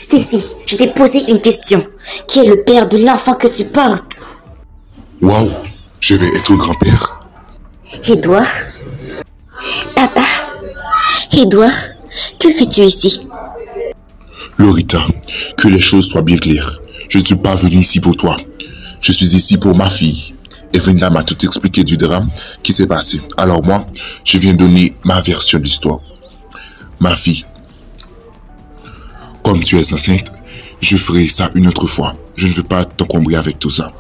Stacy, je t'ai posé une question. Qui est le père de l'enfant que tu portes? Waouh, je vais être grand-père. Edouard? Papa? Edouard, que fais-tu ici? Lorita, que les choses soient bien claires. Je ne suis pas venu ici pour toi. Je suis ici pour ma fille. Evelina m'a tout expliqué du drame qui s'est passé. Alors moi, je viens donner ma version de l'histoire. Ma fille, comme tu es enceinte, je ferai ça une autre fois. Je ne veux pas t'encombrer avec tout ça.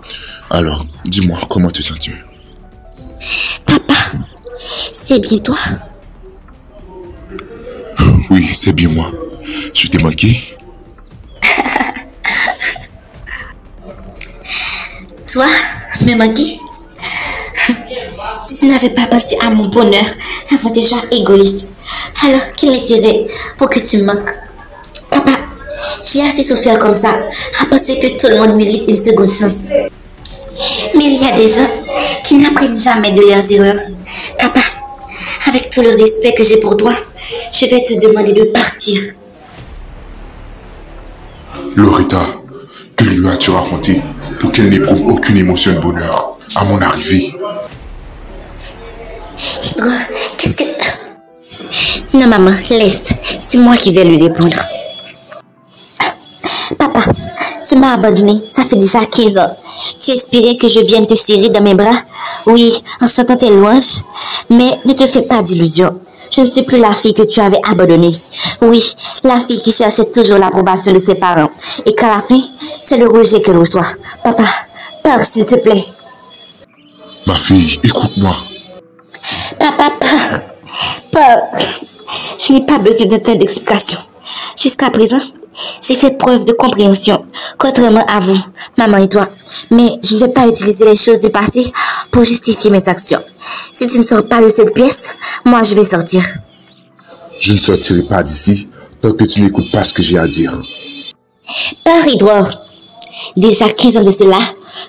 Alors, dis-moi, comment te sens-tu? Papa, c'est bien toi? Oui, c'est bien moi. Je t'ai manqué? Toi, me manquer? Si tu n'avais pas pensé à mon bonheur avant déjà égoïste, alors quel intérêt pour que tu me manques? Papa, j'ai assez souffert comme ça à penser que tout le monde mérite une seconde chance. Mais il y a des gens qui n'apprennent jamais de leurs erreurs. Papa, avec tout le respect que j'ai pour toi, je vais te demander de partir. Lorita, que lui as-tu raconté pour qu'elle n'éprouve aucune émotion de bonheur à mon arrivée? Qu'est-ce que... Non, maman, laisse. C'est moi qui vais lui répondre. Papa, tu m'as abandonné. Ça fait déjà 15 ans. Tu espérais que je vienne te serrer dans mes bras? Oui, en chantant tes louanges. Mais ne te fais pas d'illusions. Je ne suis plus la fille que tu avais abandonnée. Oui, la fille qui cherchait toujours l'approbation de ses parents. Et qu'à la fin, c'est le rejet qu'elle reçoit. Papa, pars s'il te plaît. Ma fille, écoute-moi. Papa, pars. Je n'ai pas besoin de tant d'explications. Jusqu'à présent, j'ai fait preuve de compréhension, contrairement à vous, maman et toi. Mais je ne vais pas utiliser les choses du passé pour justifier mes actions. Si tu ne sors pas de cette pièce, moi je vais sortir. Je ne sortirai pas d'ici tant que tu n'écoutes pas ce que j'ai à dire. Pars, Edouard. Déjà 15 ans de cela,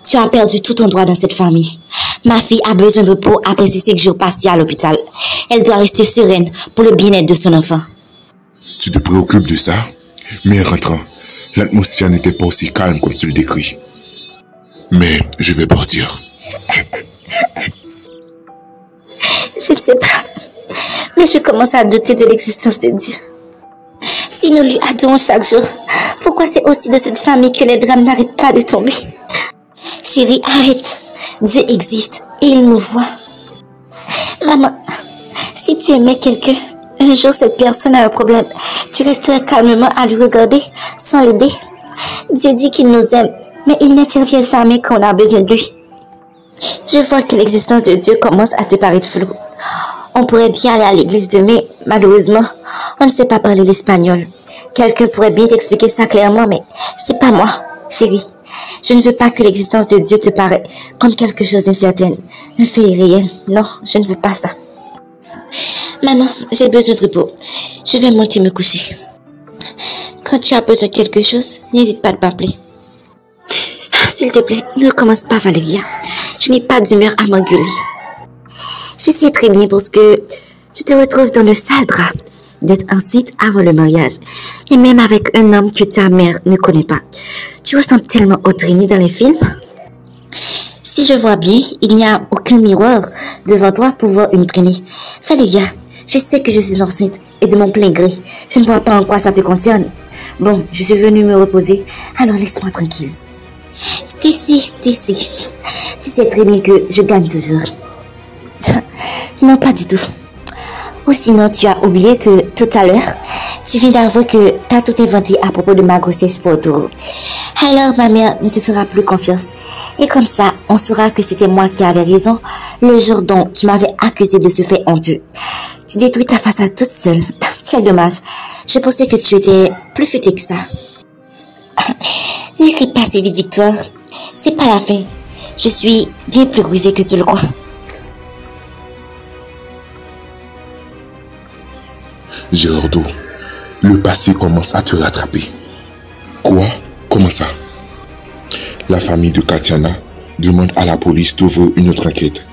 tu as perdu tout ton droit dans cette famille. Ma fille a besoin de repos après ces 5 jours passés à l'hôpital. Elle doit rester sereine pour le bien-être de son enfant. Tu te préoccupes de ça? Mais en rentrant, l'atmosphère n'était pas aussi calme comme tu le décris. Mais je vais partir. Je ne sais pas, mais je commence à douter de l'existence de Dieu. Si nous lui adorons chaque jour, pourquoi c'est aussi de cette famille que les drames n'arrêtent pas de tomber? Chérie, arrête. Dieu existe et il nous voit. Maman, si tu aimais quelqu'un, un jour cette personne a un problème, tu resterais calmement à lui regarder sans l'aider. Dieu dit qu'il nous aime, mais il n'intervient jamais quand on a besoin de lui. Je vois que l'existence de Dieu commence à te paraître floue. On pourrait bien aller à l'église demain, malheureusement, on ne sait pas parler l'espagnol. Quelqu'un pourrait bien t'expliquer ça clairement, mais c'est pas moi, chérie. Je ne veux pas que l'existence de Dieu te paraisse comme quelque chose d'incertain, un fait irréel. Non, je ne veux pas ça. Maman, j'ai besoin de repos. Je vais monter me coucher. Quand tu as besoin de quelque chose, n'hésite pas à m'appeler. S'il te plaît, ne commence pas, Valéria. Je n'ai pas d'humeur à m'engueuler. Je sais très bien parce que tu te retrouves dans le sale drap d'être enceinte avant le mariage. Et même avec un homme que ta mère ne connaît pas. Tu ressembles tellement au traîné dans les films. Si je vois bien, il n'y a aucun miroir devant toi pour voir une traînée. Valéria, je sais que je suis enceinte et de mon plein gré. Je ne vois pas en quoi ça te concerne. Bon, je suis venue me reposer, alors laisse-moi tranquille. Stacy, tu sais très bien que je gagne toujours. Non, pas du tout. Ou sinon, tu as oublié que tout à l'heure, tu viens d'avouer que tu as tout inventé à propos de ma grossesse pour Taureau. Alors, ma mère ne te fera plus confiance. Et comme ça, on saura que c'était moi qui avais raison le jour dont tu m'avais accusé de ce fait honteux. Tu détruis ta façade toute seule. Quel dommage. Je pensais que tu étais plus futée que ça. Ne crie pas si vite, Victoire. C'est pas la fin. Je suis bien plus rusée que tu le crois. Gerardo, le passé commence à te rattraper. Quoi? Comment ça? La famille de Katiana demande à la police d'ouvrir une autre enquête.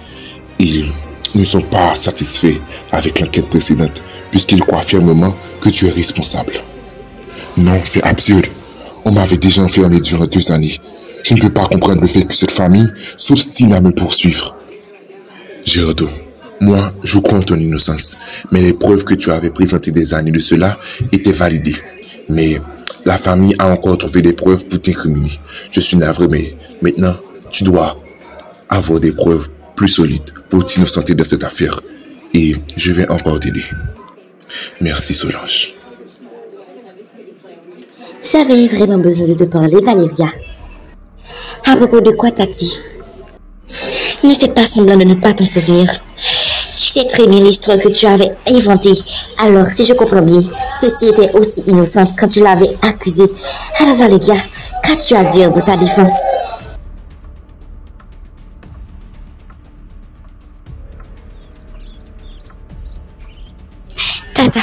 Ils ne sont pas satisfaits avec l'enquête précédente puisqu'ils croient fermement que tu es responsable. Non, c'est absurde. On m'avait déjà enfermé durant 2 années. Je ne peux pas comprendre le fait que cette famille s'obstine à me poursuivre. Gerardo, moi, je crois en ton innocence, mais les preuves que tu avais présentées des années de cela étaient validées. Mais la famille a encore trouvé des preuves pour t'incriminer. Je suis navré, mais maintenant, tu dois avoir des preuves plus solides pour t'innocenter de cette affaire. Et je vais encore t'aider. Merci, Solange. J'avais vraiment besoin de te parler, Valéria. À propos de quoi t'as dit? Ne fais pas semblant de ne pas t'en souvenir. Tu sais très bien l'histoire que tu avais inventée. Alors, si je comprends bien, Stacy était aussi innocente quand tu l'avais accusée. Alors, Valéria, qu'as-tu à dire pour ta défense? Tata,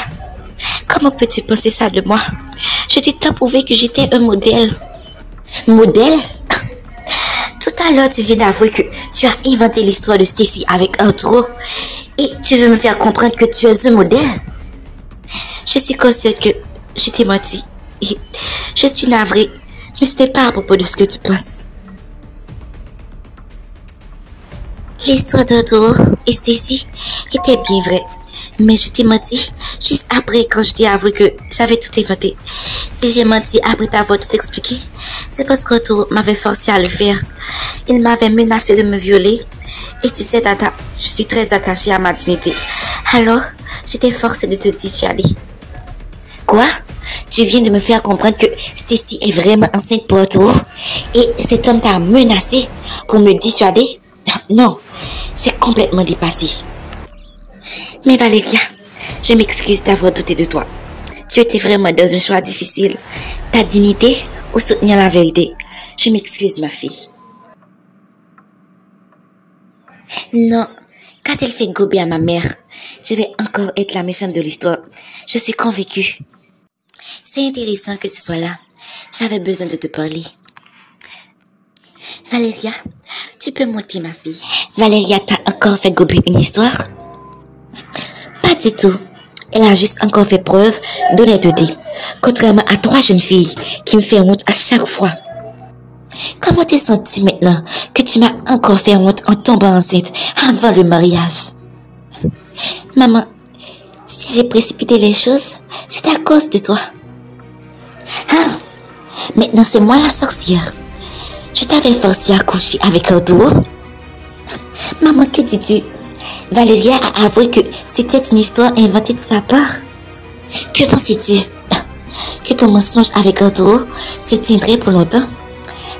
comment peux-tu penser ça de moi? Je t'ai tant prouvé que j'étais un modèle. Modèle? Tout à l'heure, tu viens d'avouer que tu as inventé l'histoire de Stacy avec Arturo. Et tu veux me faire comprendre que tu es un modèle? Je suis consciente que je t'ai menti. Et je suis navrée. Mais ce n'est pas à propos de ce que tu penses. L'histoire d'Arturo et Stacy était bien vraie. Mais je t'ai menti juste après quand je t'ai avoué que j'avais tout inventé. Si j'ai menti après t'avoir tout expliqué, c'est parce qu'Arturo m'avait forcé à le faire. Il m'avait menacé de me violer. Et tu sais, Tata, je suis très attachée à ma dignité. Alors, j'étais forcée de te dissuader. Quoi? Tu viens de me faire comprendre que Stacy est vraiment enceinte pour Arturo? Et cet homme t'a menacé pour me dissuader? Non, c'est complètement dépassé. Mais Valéria, je m'excuse d'avoir douté de toi. Tu étais vraiment dans un choix difficile. Ta dignité ou soutenir la vérité. Je m'excuse, ma fille. Non, quand elle fait gober à ma mère, je vais encore être la méchante de l'histoire. Je suis convaincue. C'est intéressant que tu sois là. J'avais besoin de te parler. Valéria, tu peux monter, ma fille. Valéria t'a encore fait gober une histoire? Pas du tout. Elle a juste encore fait preuve d'honnêteté. Contrairement à 3 jeunes filles qui me font honte à chaque fois. Comment te sens-tu maintenant que tu m'as encore fait honte en tombant enceinte avant le mariage? Maman, si j'ai précipité les choses, c'est à cause de toi. Ah, maintenant c'est moi la sorcière. Je t'avais forcé à coucher avec Arturo. Maman, que dis-tu? Valéria a avoué que c'était une histoire inventée de sa part. Que pensais-tu? Que ton mensonge avec Arturo se tiendrait pour longtemps?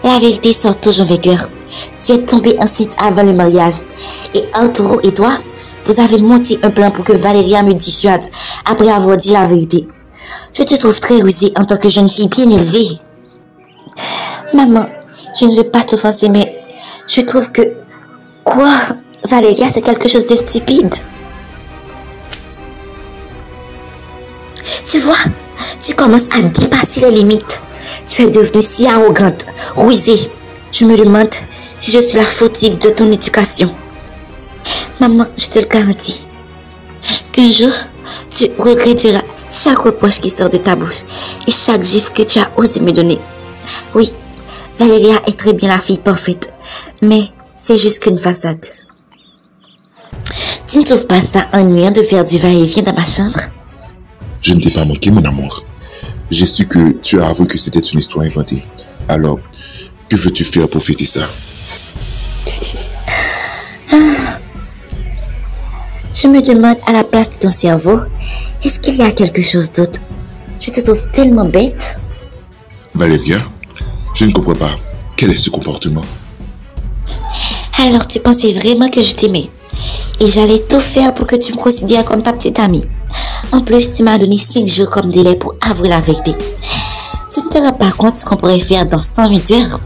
La vérité sort toujours vainqueur. Tu es tombée enceinte avant le mariage. Et Arturo et toi, vous avez monté un plan pour que Valéria me dissuade après avoir dit la vérité. Je te trouve très rusée en tant que jeune fille bien élevée. Maman, je ne veux pas t'offenser, mais je trouve que... Quoi? Valéria, c'est quelque chose de stupide. Tu vois, tu commences à dépasser les limites. Tu es devenue si arrogante, rusée. Je me demande si je suis la fautive de ton éducation. Maman, je te le garantis, qu'un jour, tu regretteras chaque reproche qui sort de ta bouche et chaque gifle que tu as osé me donner. Oui, Valéria est très bien la fille parfaite, mais c'est juste qu'une façade. Tu ne trouves pas ça ennuyant de faire du va-et-vient dans ma chambre? Je ne t'ai pas manqué, mon amour. J'ai su que tu as avoué que c'était une histoire inventée. Alors, que veux-tu faire pour fêter ça? Je me demande à la place de ton cerveau, est-ce qu'il y a quelque chose d'autre? Je te trouve tellement bête. Valéria, je ne comprends pas. Quel est ce comportement? Alors tu pensais vraiment que je t'aimais? Et j'allais tout faire pour que tu me considères comme ta petite amie. En plus, tu m'as donné 5 jours comme délai pour avouer la vérité. Tu ne te rends pas compte ce qu'on pourrait faire dans 120 heures?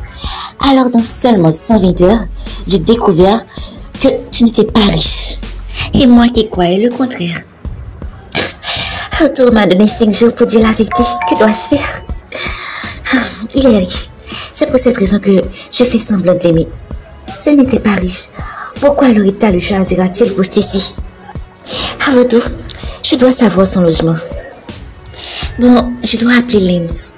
Alors, dans seulement 120 heures, j'ai découvert que tu n'étais pas riche. Et moi qui croyais le contraire. Arthur m'a donné 5 jours pour dire la vérité. Que dois-je faire? Il est riche. C'est pour cette raison que je fais semblant d'aimer. S'il n'était pas riche, pourquoi Loretta le choisira-t-il pour Stacy? Avant tout, je dois savoir son logement. Bon, je dois appeler Linz.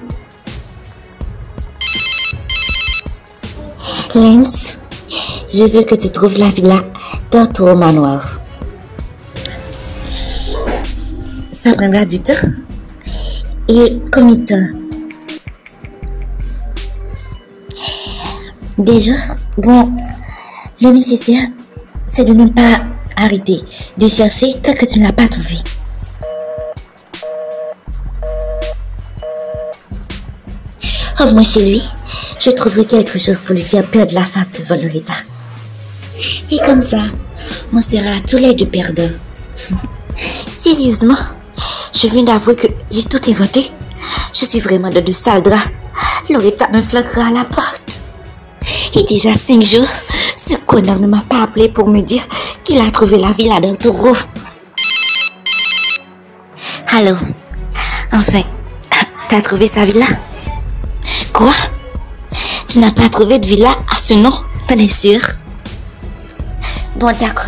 Linz, je veux que tu trouves la villa d'Arturo Manoir. Ça prendra du temps. Et combien de temps? Déjà, bon, le nécessaire, c'est de ne pas arrêter de chercher tant que tu ne l'as pas trouvé. Au moins chez lui, je trouverai quelque chose pour lui faire perdre la face devant Loretta. Et comme ça, on sera tous les deux perdants. Sérieusement, je viens d'avouer que j'ai tout inventé. Je suis vraiment dans de sales draps. Loretta me flaguera à la porte. Et déjà 5 jours, ce connard ne m'a pas appelé pour me dire qu'il a trouvé la villa d'Arturo. Allô? Enfin, t'as trouvé sa villa? Quoi? Tu n'as pas trouvé de villa à ce nom? T'en es sûr? Bon, d'accord.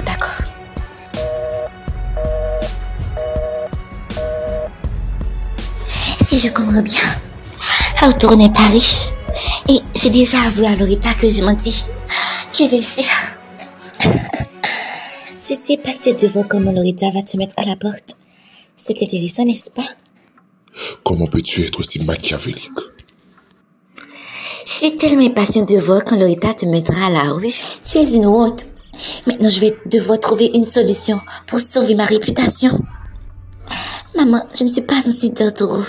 Si je comprends bien, Arturo n'est pas riche. Et j'ai déjà avoué à Loretta que j'ai menti. Que vais-je faire? Je suis passée de voir comment Loretta va te mettre à la porte. C'est intéressant, n'est-ce pas? Comment peux-tu être aussi machiavélique? Je suis tellement impatiente de voir quand Loretta te mettra à la rue. Tu es une honte. Maintenant, je vais devoir trouver une solution pour sauver ma réputation. Maman, je ne suis pas enceinte d'Arturo.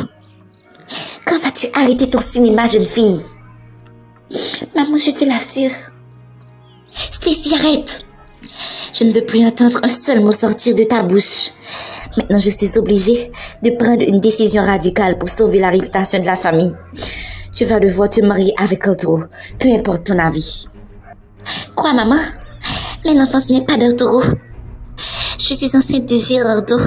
Quand vas-tu arrêter ton cinéma, jeune fille? Maman, je te l'assure. Stacy, arrête. Je ne veux plus entendre un seul mot sortir de ta bouche. Maintenant, je suis obligée de prendre une décision radicale pour sauver la réputation de la famille. Tu vas devoir te marier avec Arturo, peu importe ton avis. Quoi, maman? Mais l'enfant, ce n'est pas d'Arturo. Je suis enceinte de Gerardo.